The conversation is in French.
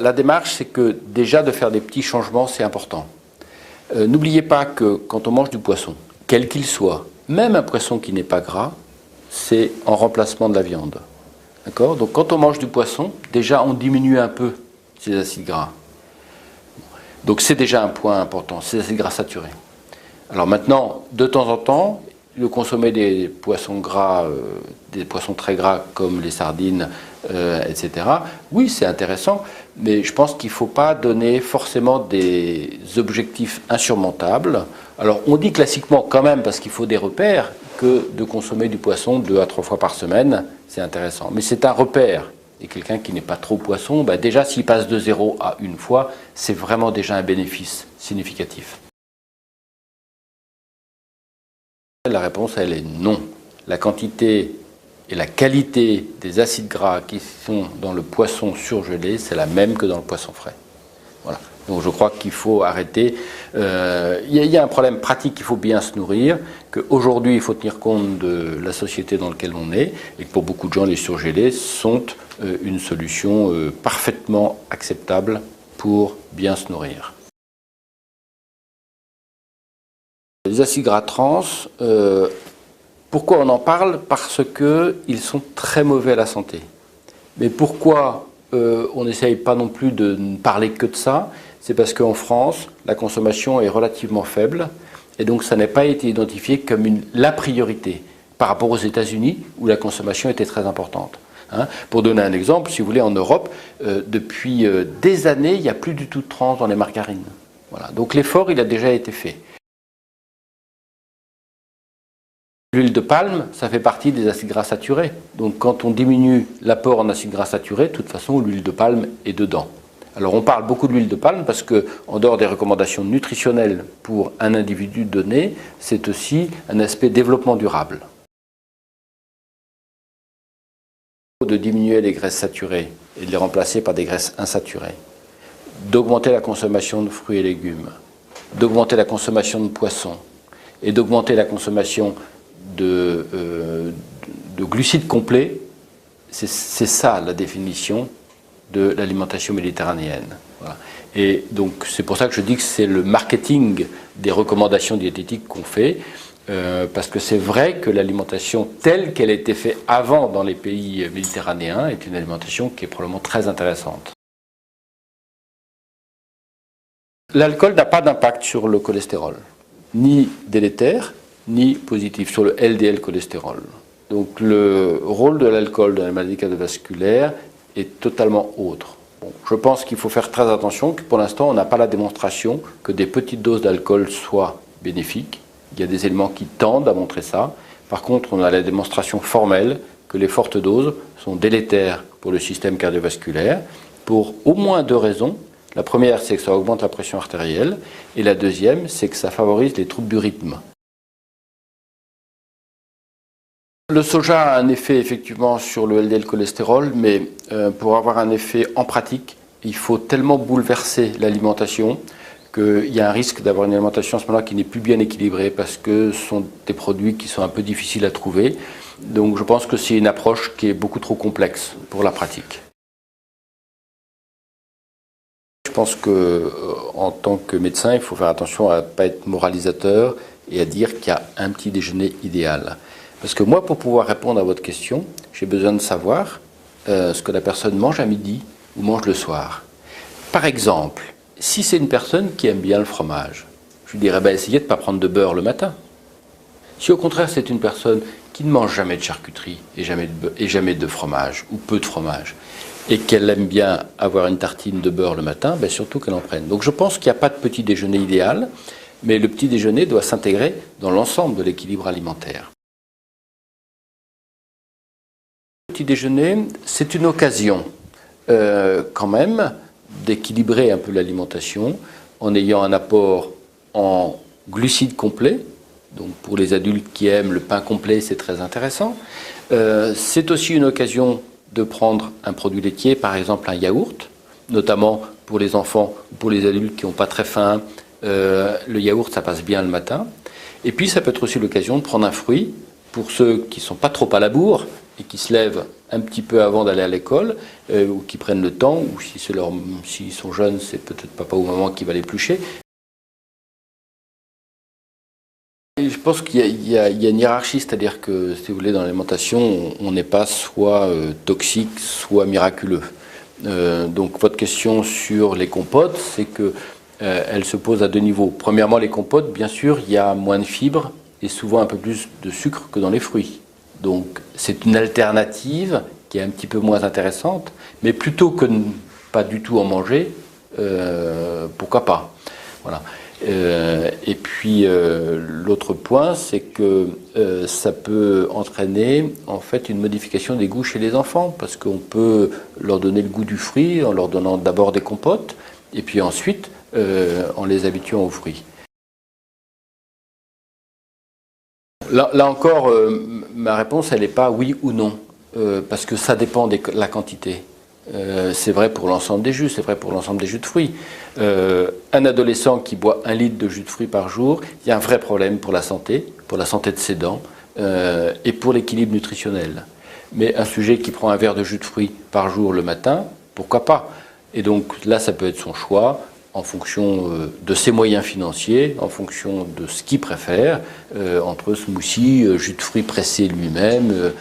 La démarche, c'est que déjà de faire des petits changements, c'est important. N'oubliez pas que quand on mange du poisson, quel qu'il soit, même un poisson qui n'est pas gras, c'est en remplacement de la viande. D'accord ? Donc quand on mange du poisson, déjà on diminue un peu ces acides gras. Donc c'est déjà un point important, ces acides gras saturés. Alors maintenant, de temps en temps, de consommer des poissons gras, des poissons très gras comme les sardines, etc. Oui, c'est intéressant, mais je pense qu'il ne faut pas donner forcément des objectifs insurmontables. Alors on dit classiquement quand même, parce qu'il faut des repères, que de consommer du poisson 2 à 3 fois par semaine, c'est intéressant. Mais c'est un repère. Et quelqu'un qui n'est pas trop poisson, bah déjà s'il passe de 0 à 1 fois, c'est vraiment déjà un bénéfice significatif. La réponse, elle est non. La quantité et la qualité des acides gras qui sont dans le poisson surgelé, c'est la même que dans le poisson frais. Voilà. Donc je crois qu'il faut arrêter. Il y a un problème pratique, il faut bien se nourrir, qu'aujourd'hui il faut tenir compte de la société dans laquelle on est, et que pour beaucoup de gens, les surgelés sont une solution parfaitement acceptable pour bien se nourrir. Les acides gras trans, pourquoi on en parle? Parce qu'ils sont très mauvais à la santé. Mais pourquoi on n'essaye pas non plus de ne parler que de ça? C'est parce qu'en France, la consommation est relativement faible, et donc ça n'a pas été identifié comme la priorité par rapport aux États-Unis, où la consommation était très importante. Pour donner un exemple, si vous voulez, en Europe, depuis des années, il n'y a plus du tout de trans dans les margarines. Voilà. Donc l'effort, il a déjà été fait. L'huile de palme, ça fait partie des acides gras saturés. Donc quand on diminue l'apport en acides gras saturés, de toute façon, l'huile de palme est dedans. Alors on parle beaucoup de l'huile de palme parce que, en dehors des recommandations nutritionnelles pour un individu donné, c'est aussi un aspect développement durable. De diminuer les graisses saturées et de les remplacer par des graisses insaturées, d'augmenter la consommation de fruits et légumes, d'augmenter la consommation de poissons et d'augmenter la consommation de glucides complets, c'est ça la définition de l'alimentation méditerranéenne. Voilà. Et donc c'est pour ça que je dis que c'est le marketing des recommandations diététiques qu'on fait, parce que c'est vrai que l'alimentation telle qu'elle a été faite avant dans les pays méditerranéens est une alimentation qui est probablement très intéressante. L'alcool n'a pas d'impact sur le cholestérol, ni délétère, ni positif, sur le LDL cholestérol. Donc le rôle de l'alcool dans les maladies cardiovasculaires est totalement autre. Bon, je pense qu'il faut faire très attention, que pour l'instant on n'a pas la démonstration que des petites doses d'alcool soient bénéfiques. Il y a des éléments qui tendent à montrer ça. Par contre, on a la démonstration formelle que les fortes doses sont délétères pour le système cardiovasculaire pour au moins 2 raisons. La première, c'est que ça augmente la pression artérielle, et la deuxième, c'est que ça favorise les troubles du rythme. Le soja a un effet effectivement sur le LDL cholestérol, mais pour avoir un effet en pratique, il faut tellement bouleverser l'alimentation qu'il y a un risque d'avoir une alimentation à ce moment-là qui n'est plus bien équilibrée parce que ce sont des produits qui sont un peu difficiles à trouver. Donc je pense que c'est une approche qui est beaucoup trop complexe pour la pratique. Je pense qu'en tant que médecin, il faut faire attention à ne pas être moralisateur et à dire qu'il y a un petit déjeuner idéal. Parce que moi, pour pouvoir répondre à votre question, j'ai besoin de savoir ce que la personne mange à midi ou mange le soir. Par exemple, si c'est une personne qui aime bien le fromage, je lui dirais essayez de ne pas prendre de beurre le matin. Si au contraire c'est une personne qui ne mange jamais de charcuterie et jamais de fromage, ou peu de fromage, et qu'elle aime bien avoir une tartine de beurre le matin, surtout qu'elle en prenne. Donc je pense qu'il n'y a pas de petit déjeuner idéal, mais le petit déjeuner doit s'intégrer dans l'ensemble de l'équilibre alimentaire. Le petit déjeuner, c'est une occasion quand même d'équilibrer un peu l'alimentation en ayant un apport en glucides complets. Donc pour les adultes qui aiment le pain complet, c'est très intéressant. C'est aussi une occasion de prendre un produit laitier, par exemple un yaourt, notamment pour les enfants ou pour les adultes qui n'ont pas très faim. Le yaourt, ça passe bien le matin. Et puis ça peut être aussi l'occasion de prendre un fruit pour ceux qui ne sont pas trop à la bourre et qui se lèvent un petit peu avant d'aller à l'école, ou qui prennent le temps, ou s'ils sont jeunes, c'est peut-être papa ou maman qui va l'éplucher. Et je pense qu'il y a une hiérarchie, c'est-à-dire que, si vous voulez, dans l'alimentation, on n'est pas soit toxique, soit miraculeux. Donc votre question sur les compotes, c'est que elle se pose à deux niveaux. Premièrement, les compotes, bien sûr, il y a moins de fibres et souvent un peu plus de sucre que dans les fruits. Donc c'est une alternative qui est un petit peu moins intéressante, mais plutôt que de ne pas du tout en manger, pourquoi pas. Voilà. Et puis l'autre point, c'est que ça peut entraîner en fait une modification des goûts chez les enfants, parce qu'on peut leur donner le goût du fruit en leur donnant d'abord des compotes, et puis ensuite en les habituant aux fruits. Là encore, ma réponse, elle n'est pas oui ou non, parce que ça dépend de la quantité. C'est vrai pour l'ensemble des jus, c'est vrai pour l'ensemble des jus de fruits. Un adolescent qui boit 1 litre de jus de fruits par jour, il y a un vrai problème pour la santé de ses dents et pour l'équilibre nutritionnel. Mais un sujet qui prend un verre de jus de fruits par jour le matin, pourquoi pas? Et donc là, ça peut être son choix en fonction de ses moyens financiers, en fonction de ce qu'il préfère, entre smoothie, jus de fruits pressé lui-même.